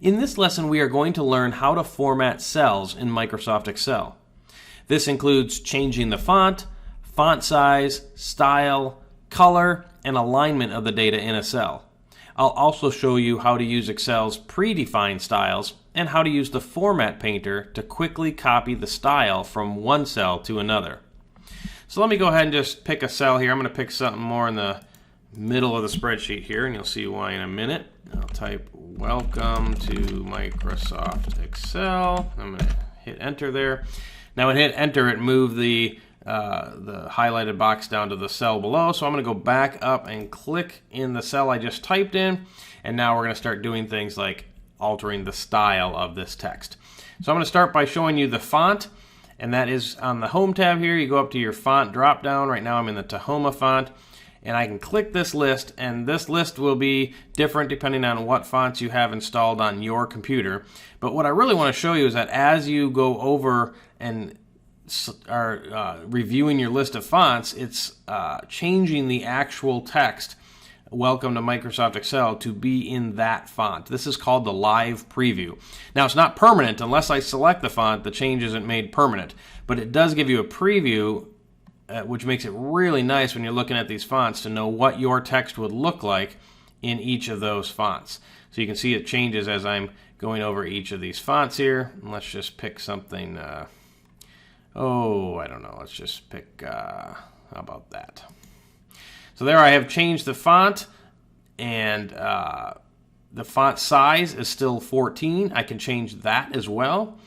In this lesson, we are going to learn how to format cells in Microsoft Excel. This includes changing the font size, style, color, and alignment of the data in a cell. I'll also show you how to use Excel's predefined styles and how to use the Format Painter to quickly copy the style from one cell to another. So let me go ahead and just pick a cell here. I'm going to pick something more in the middle of the spreadsheet here, and you'll see why in a minute. I'll type welcome to Microsoft Excel. I'm going to hit enter there. Now when I hit enter, it moved the highlighted box down to the cell below. So I'm going to go back up and click in the cell I just typed in, and now we're going to start doing things like altering the style of this text. So I'm going to start by showing you the font, and that is on the Home tab here. You go up to your font drop down. Right now I'm in the Tahoma font, and I can click this list, and this list will be different depending on what fonts you have installed on your computer. But what I really want to show you is that as you go over and are reviewing your list of fonts, it's changing the actual text, welcome to Microsoft Excel, to be in that font. This is called the live preview. Now it's not permanent. Unless I select the font, the change isn't made permanent, but it does give you a preview, which makes it really nice when you're looking at these fonts to know what your text would look like in each of those fonts. So you can see it changes as I'm going over each of these fonts here. And let's just pick something, I don't know, let's just pick, how about that? So there I have changed the font, and the font size is still 14. I can change that as well.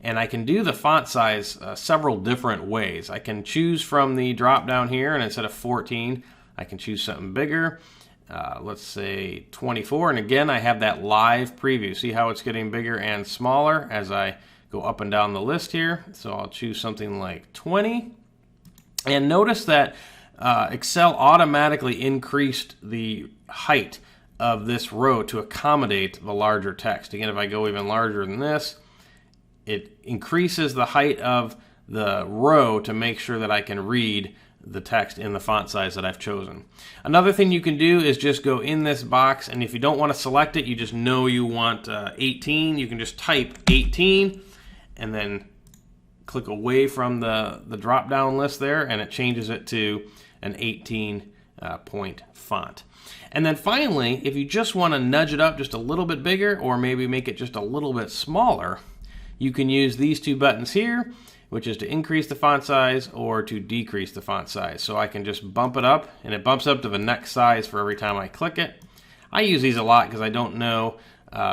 And I can do the font size several different ways. I can choose from the drop down here, and instead of 14, I can choose something bigger. Let's say 24. And again, I have that live preview. See how it's getting bigger and smaller as I go up and down the list here. So I'll choose something like 20. And notice that Excel automatically increased the height of this row to accommodate the larger text. Again, if I go even larger than this, it increases the height of the row to make sure that I can read the text in the font size that I've chosen. Another thing you can do is just go in this box, and if you don't want to select it, you just know you want 18, you can just type 18 and then click away from the drop down list there, and it changes it to an 18 point font. And then finally, if you just want to nudge it up just a little bit bigger, or maybe make it just a little bit smaller, you can use these two buttons here, which is to increase the font size or to decrease the font size. So I can just bump it up, and it bumps up to the next size for every time I click it. I use these a lot because I don't know,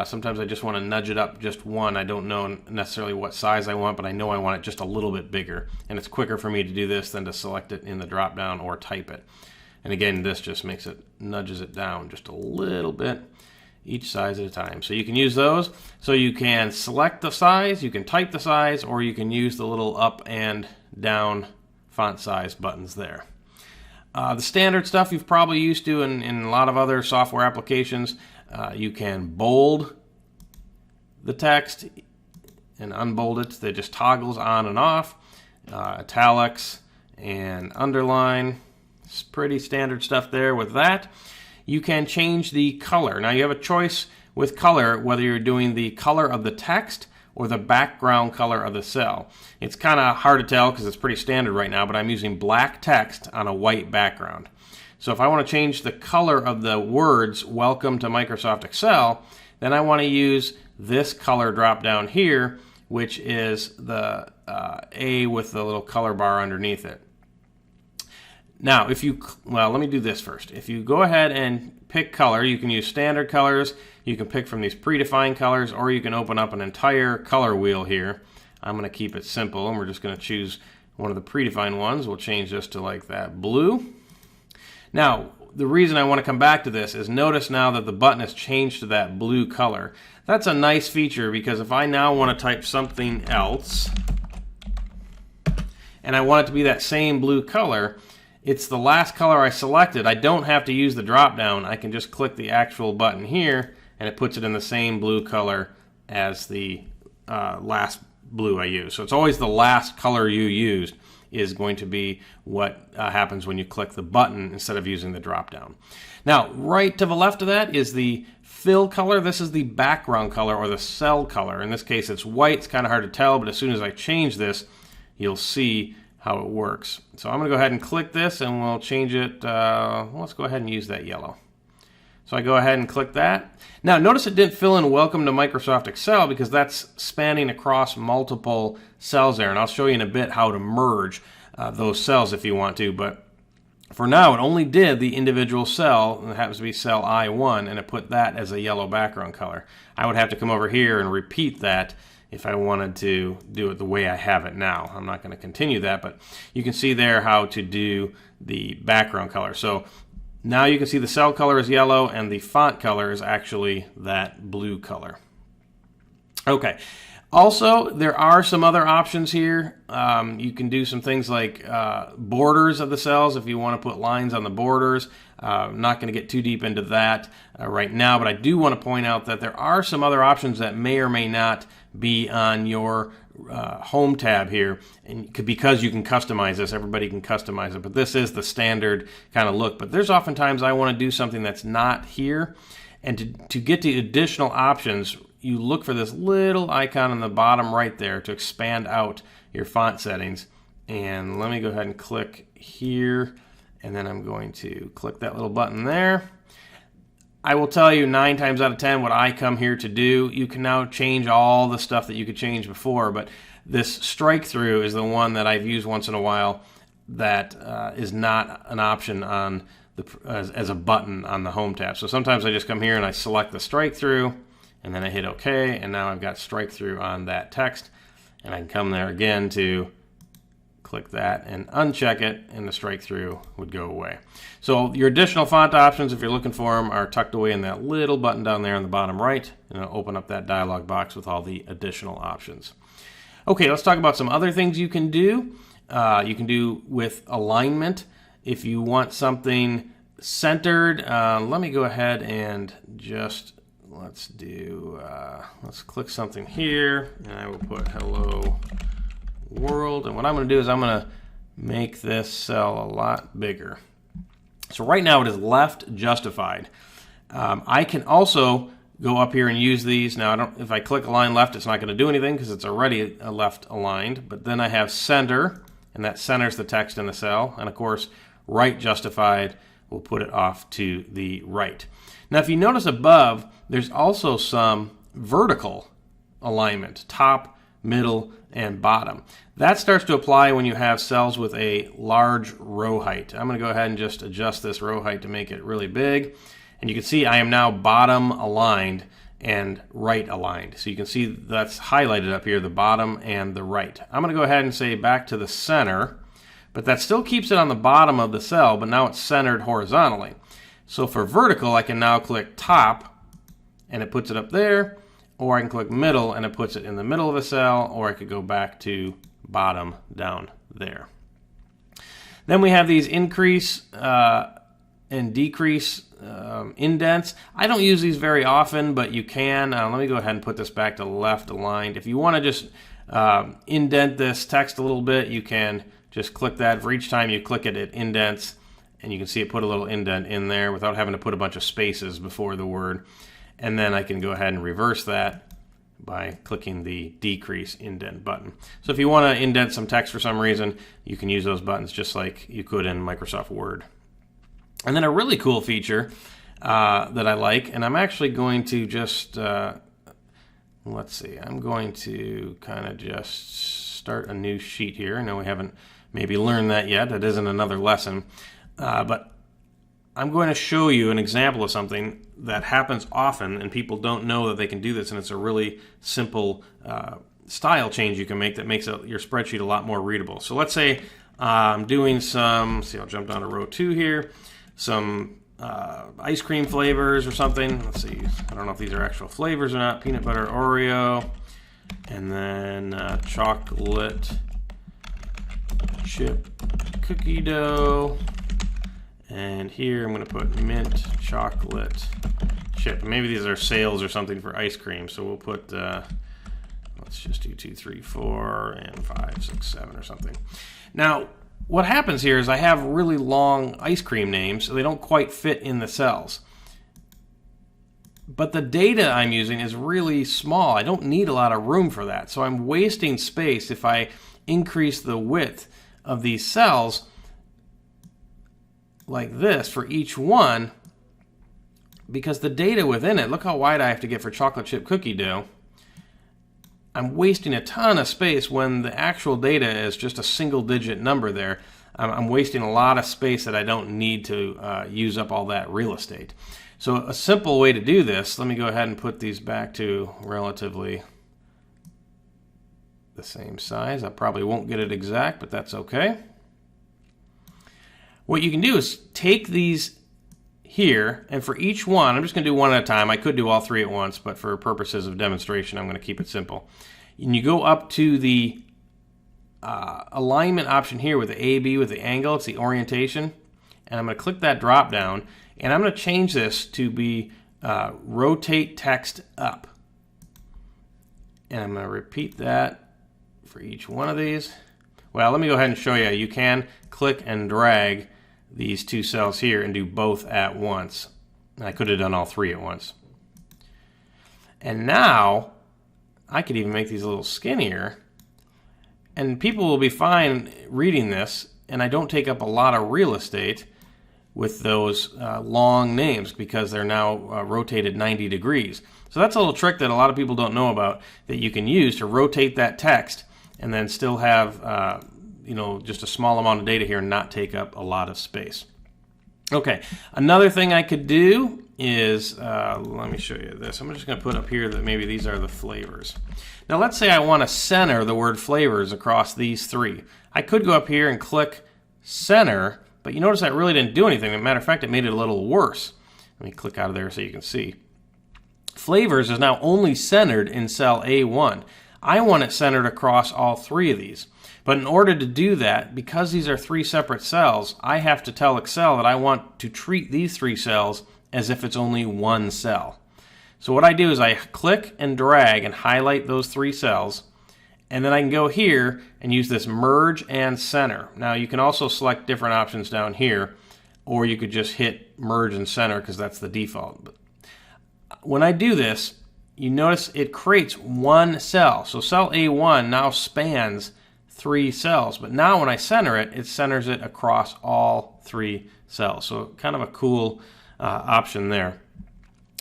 sometimes I just want to nudge it up just one. I don't know necessarily what size I want, but I know I want it just a little bit bigger. And it's quicker for me to do this than to select it in the drop down or type it. And again, this just nudges it down just a little bit, each size at a time. So you can use those. So you can select the size, you can type the size, or you can use the little up and down font size buttons there. The standard stuff you've probably used to in a lot of other software applications. You can bold the text and unbold it. That just toggles on and off. Italics and underline. It's pretty standard stuff there with that. You can change the color. Now you have a choice with color whether you're doing the color of the text or the background color of the cell. It's kind of hard to tell because it's pretty standard right now, but I'm using black text on a white background. So if I want to change the color of the words welcome to Microsoft Excel, then I want to use this color drop down here, which is the A with the little color bar underneath it. Now, let me do this first. If you go ahead and pick color, you can use standard colors, you can pick from these predefined colors, or you can open up an entire color wheel here. I'm going to keep it simple, and we're just going to choose one of the predefined ones. We'll change this to like that blue. Now, the reason I want to come back to this is notice now that the button has changed to that blue color. That's a nice feature because if I now want to type something else, and I want it to be that same blue color, it's the last color I selected. I don't have to use the drop down. I can just click the actual button here, and it puts it in the same blue color as the last blue I used. So it's always the last color you used is going to be what happens when you click the button instead of using the drop down. Now, right to the left of that is the fill color. This is the background color or the cell color. In this case, it's white. It's kind of hard to tell, but as soon as I change this, you'll see how it works. So I'm going to go ahead and click this, and we'll change it. Let's go ahead and use that yellow. So I go ahead and click that. Now notice it didn't fill in Welcome to Microsoft Excel because that's spanning across multiple cells there, and I'll show you in a bit how to merge those cells if you want to, but for now it only did the individual cell, and it happens to be cell I1, and it put that as a yellow background color. I would have to come over here and repeat that if I wanted to do it the way I have it now. I'm not going to continue that, but you can see there how to do the background color. So now you can see the cell color is yellow and the font color is actually that blue color. Okay. Also, there are some other options here. You can do some things like borders of the cells if you want to put lines on the borders. I'm not going to get too deep into that right now, but I do want to point out that there are some other options that may or may not be on your home tab here, and because you can customize this. Everybody can customize it, but this is the standard kind of look. But there's oftentimes I want to do something that's not here, and to get the additional options, you look for this little icon on the bottom right there to expand out your font settings. And let me go ahead and click here, and then I'm going to click that little button there. I will tell you 9 times out of 10 what I come here to do. You can now change all the stuff that you could change before, but this strike through is the one that I've used once in a while that is not an option on as a button on the home tab. So sometimes I just come here and I select the strike through, and then I hit OK, and now I've got strike through on that text, and I can come there again to click that and uncheck it, and the strike through would go away. So your additional font options, if you're looking for them, are tucked away in that little button down there on the bottom right, and it'll open up that dialog box with all the additional options. Okay, let's talk about some other things you can do. You can do with alignment. If you want something centered, let me go ahead and just let's click something here, and I will put hello world, and what I'm going to do is I'm going to make this cell a lot bigger. So right now it is left justified. I can also go up here and use these. Now if I click align left, it's not going to do anything because it's already left aligned, but then I have center, and that centers the text in the cell, and of course right justified will put it off to the right. Now if you notice above, there's also some vertical alignment, top, middle, and bottom. That starts to apply when you have cells with a large row height. I'm going to go ahead and just adjust this row height to make it really big. And you can see I am now bottom aligned and right aligned. So you can see that's highlighted up here, the bottom and the right. I'm going to go ahead and say back to the center, but that still keeps it on the bottom of the cell, but now it's centered horizontally. So for vertical, I can now click top, and it puts it up there, or I can click middle, and it puts it in the middle of the cell, or I could go back to bottom down there. Then we have these increase and decrease indents. I don't use these very often, but you can. Let me go ahead and put this back to left aligned. If you want to just indent this text a little bit, you can just click that. For each time you click it, it indents, and you can see it put a little indent in there without having to put a bunch of spaces before the word. And then I can go ahead and reverse that by clicking the decrease indent button. So if you want to indent some text for some reason, you can use those buttons just like you could in Microsoft Word. And then a really cool feature that I like, and I'm actually going to just, let's see, I'm going to kind of just start a new sheet here. I know we haven't maybe learned that yet. That isn't another lesson. But I'm going to show you an example of something that happens often, and people don't know that they can do this, and it's a really simple style change you can make that makes your spreadsheet a lot more readable. So let's say I'm doing some, see, I'll jump down to row 2 here, some ice cream flavors or something. Let's see, I don't know if these are actual flavors or not. Peanut butter Oreo, and then chocolate chip cookie dough. And here I'm going to put mint chocolate chip. Maybe these are sales or something for ice cream. So we'll put, let's just do 2, 3, 4, and 5, 6, 7 or something. Now, what happens here is I have really long ice cream names, so they don't quite fit in the cells. But the data I'm using is really small. I don't need a lot of room for that. So I'm wasting space if I increase the width of these cells like this for each one, because the data within it, look how wide I have to get for chocolate chip cookie dough. I'm wasting a ton of space when the actual data is just a single digit number there. I'm wasting a lot of space that I don't need to use up all that real estate. So a simple way to do this, let me go ahead and put these back to relatively the same size. I probably won't get it exact, but that's okay. What you can do is take these here, and for each one, I'm just going to do one at a time. I could do all three at once, but for purposes of demonstration, I'm going to keep it simple. And you go up to the alignment option here with the AB, with the angle, it's the orientation, and I'm going to click that drop down, and I'm going to change this to be rotate text up. And I'm going to repeat that for each one of these. Well, let me go ahead and show you. You can click and drag these two cells here and do both at once. I could have done all three at once. And now I could even make these a little skinnier, and people will be fine reading this, and I don't take up a lot of real estate with those long names because they're now rotated 90 degrees. So that's a little trick that a lot of people don't know about that you can use to rotate that text and then still have just a small amount of data here and not take up a lot of space. Okay, another thing I could do is, let me show you this. I'm just going to put up here that maybe these are the flavors. Now let's say I want to center the word flavors across these three. I could go up here and click center, but you notice that really didn't do anything. As a matter of fact, it made it a little worse. Let me click out of there so you can see. Flavors is now only centered in cell A1. I want it centered across all three of these. But in order to do that, because these are three separate cells, I have to tell Excel that I want to treat these three cells as if it's only one cell. So what I do is I click and drag and highlight those three cells, and then I can go here and use this merge and center. Now you can also select different options down here, or you could just hit merge and center because that's the default. But when I do this, you notice it creates one cell. So cell A1 now spans three cells, but now when I center it, it centers it across all three cells. So kind of a cool option there.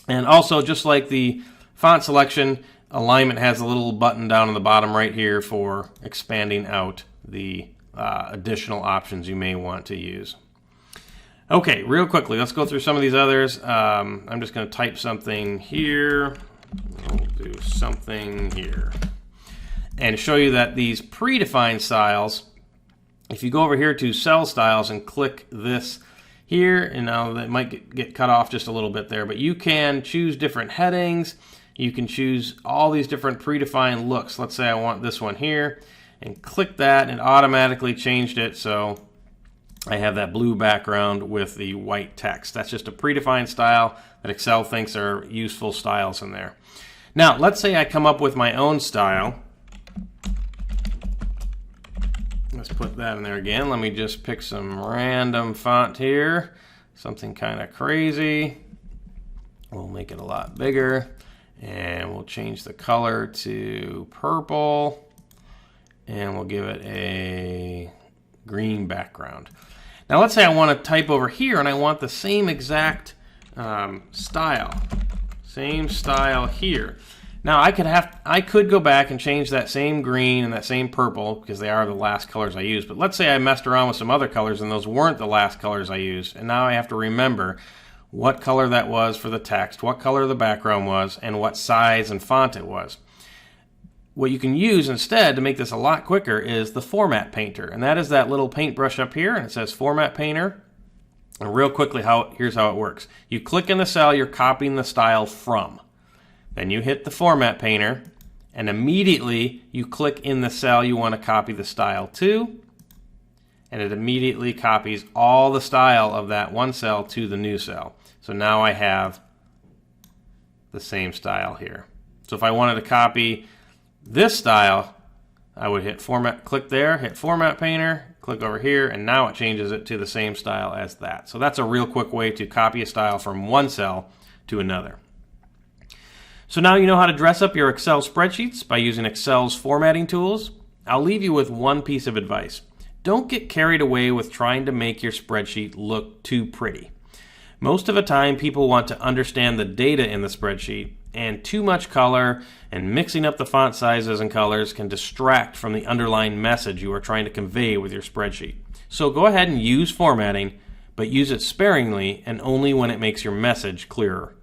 And also, just like the font selection, alignment has a little button down on the bottom right here for expanding out the additional options you may want to use. Okay, real quickly, let's go through some of these others. I'm just going to type something here. We'll do something here. And show you that these predefined styles, if you go over here to cell styles and click this here, and now that might get cut off just a little bit there, but you can choose different headings. You can choose all these different predefined looks. Let's say I want this one here, and click that, and it automatically changed it so I have that blue background with the white text. That's just a predefined style that Excel thinks are useful styles in there. Now, let's say I come up with my own style. Let's put that in there again. Let me just pick some random font here. Something kind of crazy. We'll make it a lot bigger. And we'll change the color to purple. And we'll give it a green background. Now let's say I want to type over here and I want the same exact style. Same style here. Now I could go back and change that same green and that same purple because they are the last colors I used. But let's say I messed around with some other colors and those weren't the last colors I used. And now I have to remember what color that was for the text, what color the background was, and what size and font it was. What you can use instead to make this a lot quicker is the Format Painter. And that is that little paintbrush up here, and it says Format Painter. And real quickly, here's how it works. You click in the cell you're copying the style from. Then you hit the Format Painter, and immediately you click in the cell you want to copy the style to, and it immediately copies all the style of that one cell to the new cell. So now I have the same style here. So if I wanted to copy this style, I would hit Format, click there, hit Format Painter, click over here, and now it changes it to the same style as that. So that's a real quick way to copy a style from one cell to another. So now you know how to dress up your Excel spreadsheets by using Excel's formatting tools. I'll leave you with one piece of advice. Don't get carried away with trying to make your spreadsheet look too pretty. Most of the time, people want to understand the data in the spreadsheet, and too much color and mixing up the font sizes and colors can distract from the underlying message you are trying to convey with your spreadsheet. So go ahead and use formatting, but use it sparingly and only when it makes your message clearer.